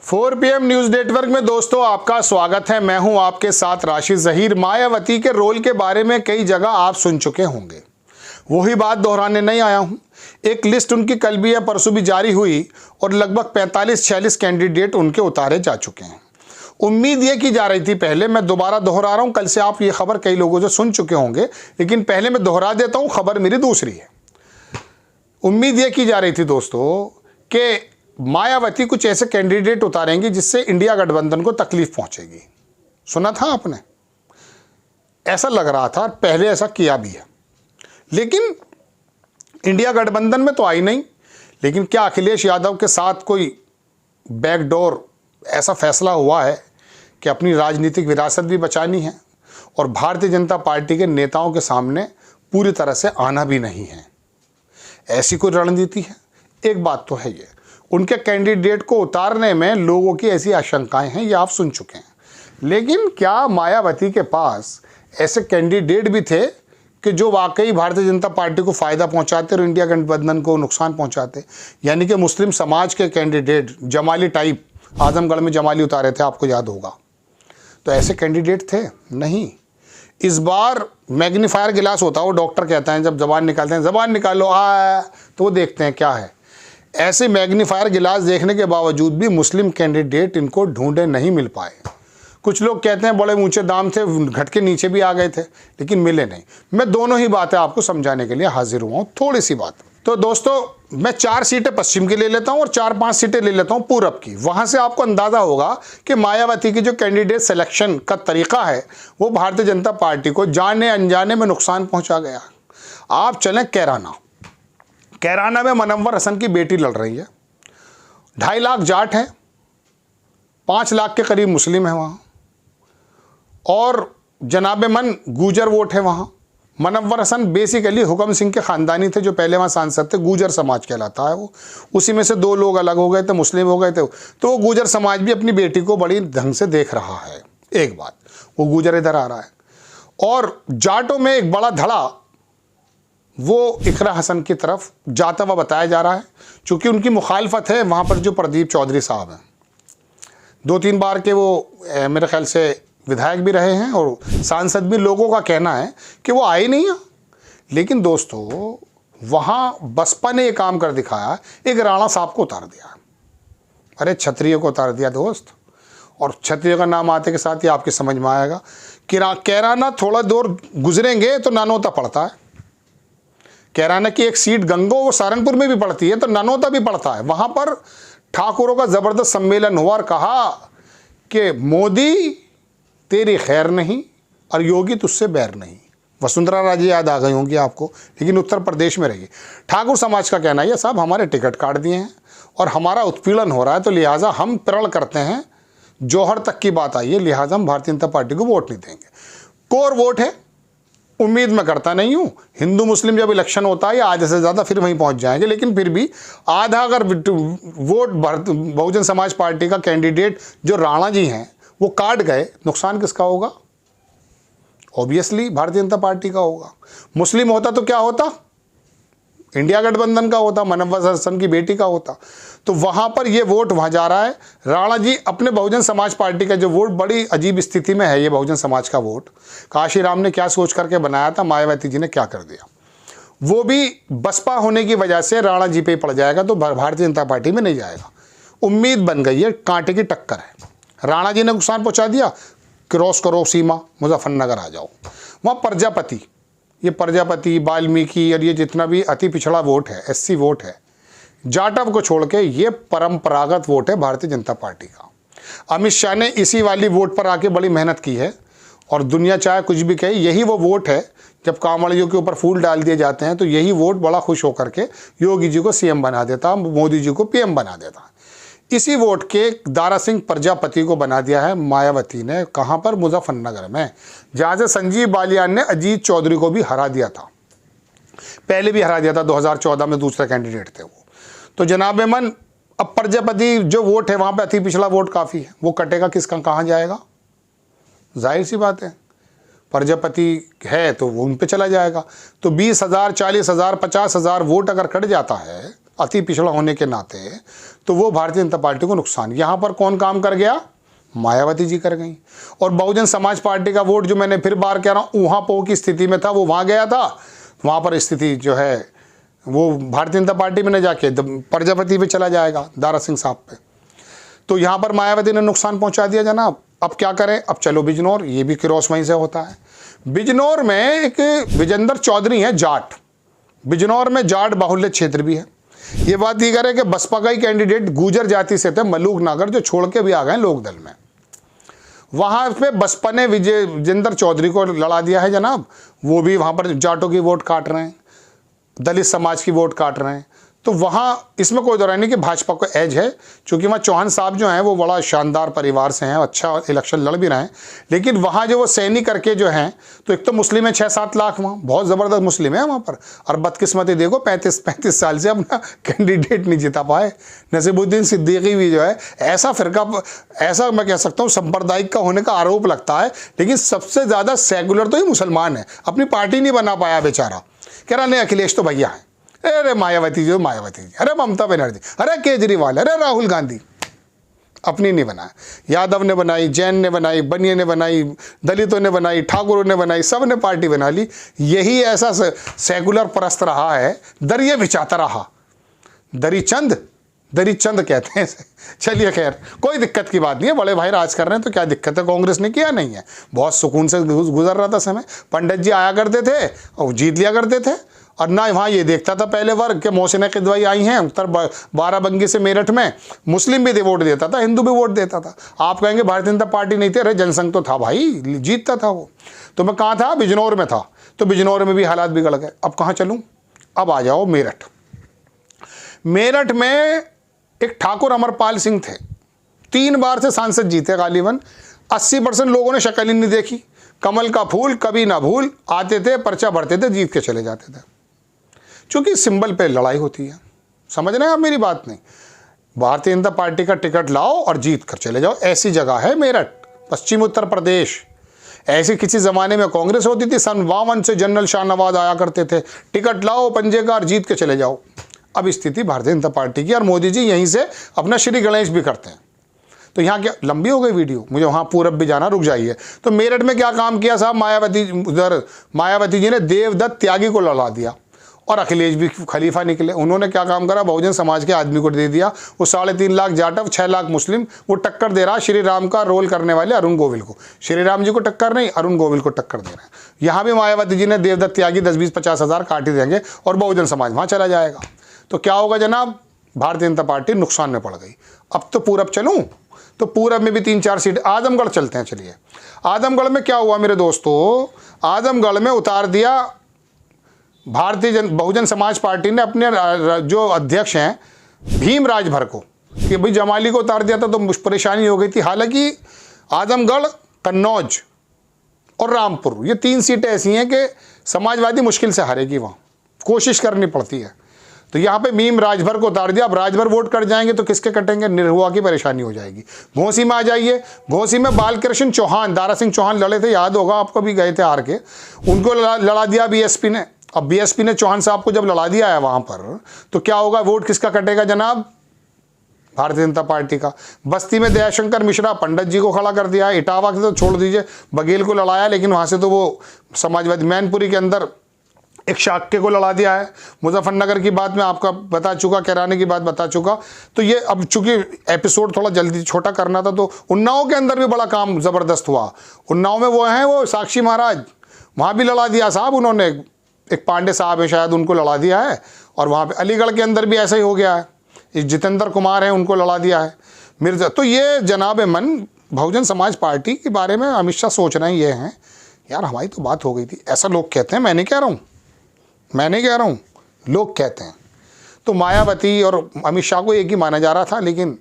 4 PM news network में दोस्तों आपका स्वागत है। मैं हूं आपके साथ राशिद जहीर। मायावती के रोल के बारे में कई जगह आप सुन चुके होंगे, वही बात दोहराने नहीं आया हूं। एक लिस्ट उनकी कल भी या परसों भी जारी हुई और लगभग 45-46 कैंडिडेट उनके उतारे जा चुके हैं। उम्मीद ये की जा रही थी, पहले मैं दोबारा दोहरा रहा हूं, कल से आप ये खबर कई लोगों से सुन चुके होंगे, लेकिन पहले मैं दोहरा देता हूं, खबर मेरी दूसरी है। उम्मीद ये की जा रही थी दोस्तों कि मायावती कुछ ऐसे कैंडिडेट उतारेंगी जिससे इंडिया गठबंधन को तकलीफ पहुंचेगी। सुना था आपने, ऐसा लग रहा था, पहले ऐसा किया भी है, लेकिन इंडिया गठबंधन में तो आई नहीं। लेकिन क्या अखिलेश यादव के साथ कोई बैकडोर ऐसा फैसला हुआ है कि अपनी राजनीतिक विरासत भी बचानी है और भारतीय जनता पार्टी के नेताओं के सामने पूरी तरह से आना भी नहीं है, ऐसी कोई रणनीति है? एक बात तो है, ये उनके कैंडिडेट को उतारने में लोगों की ऐसी आशंकाएं हैं, ये आप सुन चुके हैं। लेकिन क्या मायावती के पास ऐसे कैंडिडेट भी थे कि जो वाकई भारतीय जनता पार्टी को फ़ायदा पहुंचाते और इंडिया गठबंधन को नुकसान पहुंचाते? यानी कि मुस्लिम समाज के कैंडिडेट, जमाली टाइप, आजमगढ़ में जमाली उतारे थे, आपको याद होगा। तो ऐसे कैंडिडेट थे नहीं। इस बार मैग्नीफायर गिलास होता है, वो डॉक्टर कहता है जब जबान निकालते हैं, जबान निकालो तो वो देखते हैं क्या है। ऐसे मैग्नीफायर गिलास देखने के बावजूद भी मुस्लिम कैंडिडेट इनको ढूंढे नहीं मिल पाए। कुछ लोग कहते हैं बड़े ऊंचे दाम थे, घट के नीचे भी आ गए थे, लेकिन मिले नहीं। मैं दोनों ही बातें आपको समझाने के लिए हाजिर हुआ हूँ। थोड़ी सी बात तो दोस्तों, मैं 4 सीटें पश्चिम की ले लेता हूँ और 4-5 सीटें ले लेता हूँ पूरब की। वहाँ से आपको अंदाज़ा होगा कि मायावती की जो कैंडिडेट सिलेक्शन का तरीका है वो भारतीय जनता पार्टी को जाने अनजाने में नुकसान पहुँचा गया। आप चलें कैराना में मनव्वर हसन की बेटी लड़ रही है। 2.5 लाख जाट हैं, 5 लाख के करीब मुस्लिम हैं वहाँ, और जनाबे मन गूजर वोट है वहाँ। मनव्वर हसन बेसिकली हुकम सिंह के ख़ानदानी थे, जो पहले वहाँ सांसद थे। गूजर समाज कहलाता है वो। उसी में से 2 लोग अलग हो गए थे, मुस्लिम हो गए थे। तो वो गूजर समाज भी अपनी बेटी को बड़ी ढंग से देख रहा है। एक बात, वो गूजर इधर आ रहा है। और जाटों में एक बड़ा धड़ा वो इकरा हसन की तरफ जाता हुआ बताया जा रहा है, चूँकि उनकी मुखालफत है वहाँ पर जो प्रदीप चौधरी साहब हैं। 2-3 बार के वो मेरे ख्याल से विधायक भी रहे हैं और सांसद भी। लोगों का कहना है कि वो आए नहीं हैं। लेकिन दोस्तों, वहाँ बसपा ने ये काम कर दिखाया, एक राणा साहब को उतार दिया। अरे क्षत्रिय को उतार दिया दोस्त। और क्षत्रिय का नाम आते के साथ ही आपके समझ में आएगा कि कैराना थोड़ा दूर गुजरेंगे तो नानोता पड़ता है। कैराना की एक सीट गंगो वो सारंगपुर में भी पड़ती है, तो नानोता भी पड़ता है। वहाँ पर ठाकुरों का ज़बरदस्त सम्मेलन हुआ और कहा कि मोदी तेरी खैर नहीं और योगी तुझसे बैर नहीं। वसुंधरा राजे याद आ गई होंगी आपको, लेकिन उत्तर प्रदेश में रही। ठाकुर समाज का कहना है साहब हमारे टिकट काट दिए हैं और हमारा उत्पीड़न हो रहा है, तो लिहाजा हम प्रण करते हैं, जौहर तक की बात आई है, लिहाजा हम भारतीय जनता पार्टी को वोट नहीं देंगे। कोर वोट है, उम्मीद मैं करता नहीं हूँ। हिंदू मुस्लिम जब इलेक्शन होता है या आधे से ज़्यादा फिर वहीं पहुँच जाएंगे, लेकिन फिर भी आधा अगर वोट बहुजन समाज पार्टी का कैंडिडेट जो राणा जी हैं वो काट गए, नुकसान किसका होगा? ऑब्वियसली भारतीय जनता पार्टी का होगा। मुस्लिम होता तो क्या होता? इंडिया गठबंधन का होता, मनव्वर हसन की बेटी का होता। तो वहाँ पर ये वोट वहाँ जा रहा है। राणा जी अपने बहुजन समाज पार्टी का जो वोट, बड़ी अजीब स्थिति में है ये बहुजन समाज का वोट। काशीराम ने क्या सोच करके बनाया था, मायावती जी ने क्या कर दिया। वो भी बसपा होने की वजह से राणा जी पे ही पड़ जाएगा, तो भारतीय जनता पार्टी में नहीं जाएगा। उम्मीद बन गई है, कांटे की टक्कर है। राणा जी ने नुकसान पहुँचा दिया, क्रॉस करो सीमा, मुजफ्फरनगर आ जाओ। वहाँ प्रजापति, ये प्रजापति, वाल्मीकि और ये जितना भी अति पिछड़ा वोट है, SC वोट है, जाटव को छोड़ के ये परंपरागत वोट है भारतीय जनता पार्टी का। अमित शाह ने इसी वाली वोट पर आके बड़ी मेहनत की है, और दुनिया चाहे कुछ भी कहे, यही वो वोट है। जब कांवड़ियों के ऊपर फूल डाल दिए जाते हैं तो यही वोट बड़ा खुश होकर के योगी जी को CM बना देता, मोदी जी को PM बना देता। इसी वोट के दारा सिंह प्रजापति को बना दिया है मायावती ने। कहाँ पर? मुजफ्फरनगर में, जहाँ से संजीव बालियान ने अजीत चौधरी को भी हरा दिया था। पहले भी हरा दिया था, 2014 में दूसरे कैंडिडेट थे वो। तो जनाबे मन, अब प्रजापति जो वोट है वहाँ पे अति पिछड़ा वोट काफ़ी है, वो कटेगा किसका, कहाँ जाएगा? जाहिर सी बात है, प्रजापति है तो वो उन पे चला जाएगा। तो 20,000, 40,000, 50,000 वोट अगर कट जाता है अति पिछड़ा होने के नाते, तो वो भारतीय जनता पार्टी को नुकसान। यहाँ पर कौन काम कर गया? मायावती जी कर गई। और बहुजन समाज पार्टी का वोट जो मैंने फिर बार कह रहा हूँ ऊहा पोह की स्थिति में था, वो वहाँ गया था, वहाँ पर स्थिति जो है वो भारतीय जनता पार्टी में न जाके प्रजापति पे चला जाएगा, दारा सिंह साहब पे। तो यहाँ पर मायावती ने नुकसान पहुँचा दिया जनाब। अब क्या करें? अब चलो बिजनौर, ये भी क्रॉस वहीं से होता है। बिजनौर में एक विजेंद्र चौधरी है जाट, बिजनौर में जाट बाहुल्य क्षेत्र भी है। ये बात दीगर है कि बसपा का ही कैंडिडेट गुर्जर जाति से थे, मलूक नागर, जो छोड़ के भी आ गए लोकदल में। वहाँ पे बसपा ने विजेंद्र चौधरी को लड़ा दिया है जनाब। वो भी वहाँ पर जाटों की वोट काट रहे हैं, दलित समाज की वोट काट रहे हैं। तो वहाँ इसमें कोई दौरान नहीं कि भाजपा को एज है, क्योंकि वहाँ चौहान साहब जो हैं वो बड़ा शानदार परिवार से हैं, अच्छा इलेक्शन लड़ भी रहे हैं। लेकिन वहाँ जो वो सैनी करके जो हैं, तो एक तो मुस्लिम है 6-7 लाख, वहाँ बहुत ज़बरदस्त मुस्लिम है वहाँ पर। और बदकिस्मती देखो 35 साल से अपना कैंडिडेट नहीं जिता पाए। नसीबुद्दीन सिद्दीकी भी जो है ऐसा फिरका, ऐसा मैं कह सकता हूँ सांप्रदायिक का होने का आरोप लगता है, लेकिन सबसे ज़्यादा सेकुलर तो ही मुसलमान है। अपनी पार्टी नहीं बना पाया बेचारा, कह रहा नहीं अखिलेश तो भैया है, अरे मायावती जी, मायावती जी, अरे ममता बनर्जी, अरे केजरीवाल, अरे राहुल गांधी। अपनी नहीं बनाया, यादव ने बनाई, जैन ने बनाई, बनिया ने बनाई, दलितों ने बनाई, ठाकुरों ने बनाई, सब ने पार्टी बना ली। यही ऐसा सेकुलर परस्त रहा है, दरिये बिछाता रहा। दरी चंद कहते हैं। चलिए खैर, कोई दिक्कत की बात नहीं है, बड़े भाई राज कर रहे हैं तो क्या दिक्कत है? कांग्रेस ने किया नहीं है, बहुत सुकून से गुजर रहा था समय। पंडित जी आया करते थे और जीत लिया करते थे। और ना वहाँ ये देखता था पहले वर्ग के मोहसिना किदवाई आई हैं उत्तर बाराबंकी से मेरठ में, मुस्लिम भी वोट देता था, हिंदू भी वोट देता था। आप कहेंगे भारतीय जनता पार्टी नहीं थी, अरे जनसंघ तो था भाई, जीतता था वो। तो मैं कहाँ था? बिजनौर में था। तो बिजनौर में भी हालात बिगड़ गए। अब कहाँ चलूँ? अब आ जाओ मेरठ। मेरठ में एक ठाकुर अमरपाल सिंह थे, 3 बार से सांसद जीते गालिबन। 80% लोगों ने शक्ल ही नहीं देखी। कमल का फूल कभी ना भूल, आते थे, पर्चा भरते थे, जीत के चले जाते थे। क्योंकि सिंबल पे लड़ाई होती है, समझ रहे हैं आप मेरी बात? नहीं, भारतीय जनता पार्टी का टिकट लाओ और जीत कर चले जाओ। ऐसी जगह है मेरठ, पश्चिम उत्तर प्रदेश। ऐसी किसी ज़माने में कांग्रेस होती थी, सन 52 से जनरल शाहनवाज आया करते थे, टिकट लाओ पंजे का और जीत के चले जाओ। अब स्थिति भारतीय जनता पार्टी की, और मोदी जी यहीं से अपना श्री गणेश भी करते हैं। तो यहाँ क्या लंबी हो गई वीडियो, मुझे वहाँ पूरब भी जाना, रुक जाइए। तो मेरठ में क्या काम किया साहब? मायावती जी ने देवदत्त त्यागी को लड़ा दिया और अखिलेश भी खलीफा निकले। उन्होंने क्या काम करा? बहुजन समाज के आदमी को दे दिया। वो 3.5 लाख जाटव, 6 लाख मुस्लिम, वो टक्कर दे रहा श्री राम का रोल करने वाले अरुण गोविल को। श्री राम जी को टक्कर नहीं, अरुण गोविल को टक्कर दे रहे हैं। यहाँ भी मायावती जी ने देवदत्त त्यागी 10-20-50 हज़ार काट ही देंगे और बहुजन समाज वहाँ चला जाएगा। तो क्या होगा जनाब? भारतीय जनता पार्टी नुकसान में पड़ गई। अब तो पूरब चलूँ, तो पूरब में भी 3-4 सीट। आजमगढ़ चलते हैं, चलिए। आजमगढ़ में क्या हुआ मेरे दोस्तों? आजमगढ़ में उतार दिया बहुजन समाज पार्टी ने अपने जो अध्यक्ष हैं भीम राजभर को, कि भाई जमाली को उतार दिया था तो परेशानी हो गई थी। हालांकि आजमगढ़, कन्नौज और रामपुर, ये 3 सीटें ऐसी हैं कि समाजवादी मुश्किल से हारेगी, वहाँ कोशिश करनी पड़ती है। तो यहाँ पे भीम राजभर को उतार दिया। अब राजभर वोट कट जाएंगे तो किसके कटेंगे? निरहुआ की परेशानी हो जाएगी। घोसी में आ जाइए। घोसी में बालकृष्ण चौहान, दारा सिंह चौहान लड़े थे, याद होगा आपको, भी गए थे हार के, उनको लड़ा दिया बीएसपी ने। अब बीएसपी ने चौहान साहब को जब लड़ा दिया है वहाँ पर, तो क्या होगा? वोट किसका कटेगा जनाब? भारतीय जनता पार्टी का। बस्ती में दयाशंकर मिश्रा, पंडित जी को खड़ा कर दिया है। इटावा के तो छोड़ दीजिए, बघेल को लड़ाया, लेकिन वहाँ से तो वो समाजवादी। मैनपुरी के अंदर एक शाक्य को लड़ा दिया है। मुजफ्फरनगर की बात मैं आपका बता चुका, कैराने की बात बता चुका। तो ये अब चूंकि एपिसोड थोड़ा जल्दी छोटा करना था, तो उन्नाव के अंदर भी बड़ा काम ज़बरदस्त हुआ। उन्नाव में वो हैं, वो साक्षी महाराज, वहाँ भी लड़ा दिया साहब उन्होंने। एक पांडे साहब है शायद, उनको लड़ा दिया है। और वहाँ पे अलीगढ़ के अंदर भी ऐसा ही हो गया है, एक जितेंद्र कुमार हैं, उनको लड़ा दिया है, मिर्जा। तो ये जनाब मन बहुजन समाज पार्टी के बारे में अमित शाह सोच रहे हैं, ये हैं यार हमारी तो बात हो गई थी, ऐसा लोग कहते हैं। मैं नहीं कह रहा हूँ, लोग कहते हैं। तो मायावती और अमित शाह को एक ही माना जा रहा था, लेकिन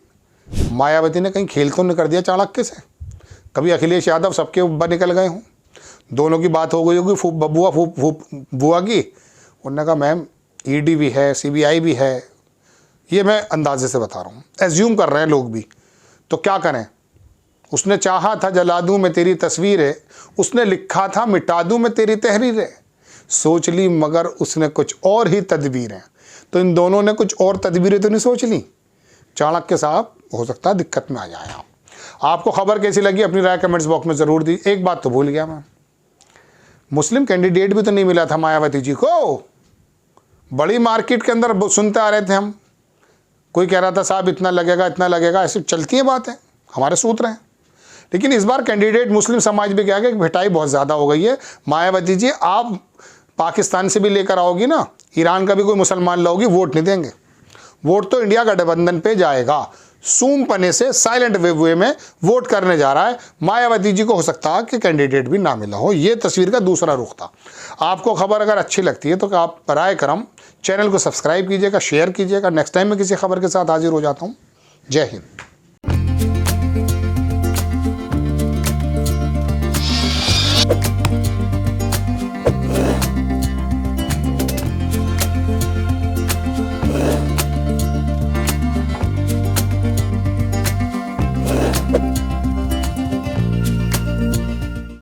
मायावती ने कहीं खेल तो नहीं कर दिया चाणक्य से? कभी अखिलेश यादव सबके ऊपर निकल गए हों, दोनों की बात हो गई होगी, बुआ की। उन्होंने कहा मैम ईडी भी है, सीबीआई भी है, ये मैं अंदाजे से बता रहा हूँ, एज्यूम कर रहे हैं लोग भी। तो क्या करें? उसने चाहा था जला दूँ मैं तेरी तस्वीरें, उसने लिखा था मिटा दूँ मैं तेरी तहरीरें, सोच ली मगर उसने कुछ और ही तदबीरें। तो इन दोनों ने कुछ और तदबीरें तो नहीं सोच ली? चाणक्य साहब हो सकता है दिक्कत में आ जाए आप। आपको खबर कैसी लगी अपनी राय कमेंट्स बॉक्स में ज़रूर दी। एक बात तो भूल गया मैं, मुस्लिम कैंडिडेट भी तो नहीं मिला था मायावती जी को। बड़ी मार्केट के अंदर सुनते आ रहे थे हम, कोई कह रहा था साहब इतना लगेगा, ऐसे चलती है बातें, हमारे सूत्र हैं। लेकिन इस बार कैंडिडेट मुस्लिम समाज भी क्या कि भिटाई बहुत ज़्यादा हो गई है। मायावती जी आप पाकिस्तान से भी लेकर आओगी ना, ईरान का भी कोई मुसलमान लाओगी, वोट नहीं देंगे। वोट तो इंडिया गठबंधन पे जाएगा। सूम पने से साइलेंट वे में वोट करने जा रहा है। मायावती जी को हो सकता है कि कैंडिडेट भी ना मिला हो। ये तस्वीर का दूसरा रुख था। आपको खबर अगर अच्छी लगती है तो आप बराए करम चैनल को सब्सक्राइब कीजिएगा, शेयर कीजिएगा। नेक्स्ट टाइम मैं किसी खबर के साथ हाजिर हो जाता हूँ। जय हिंद।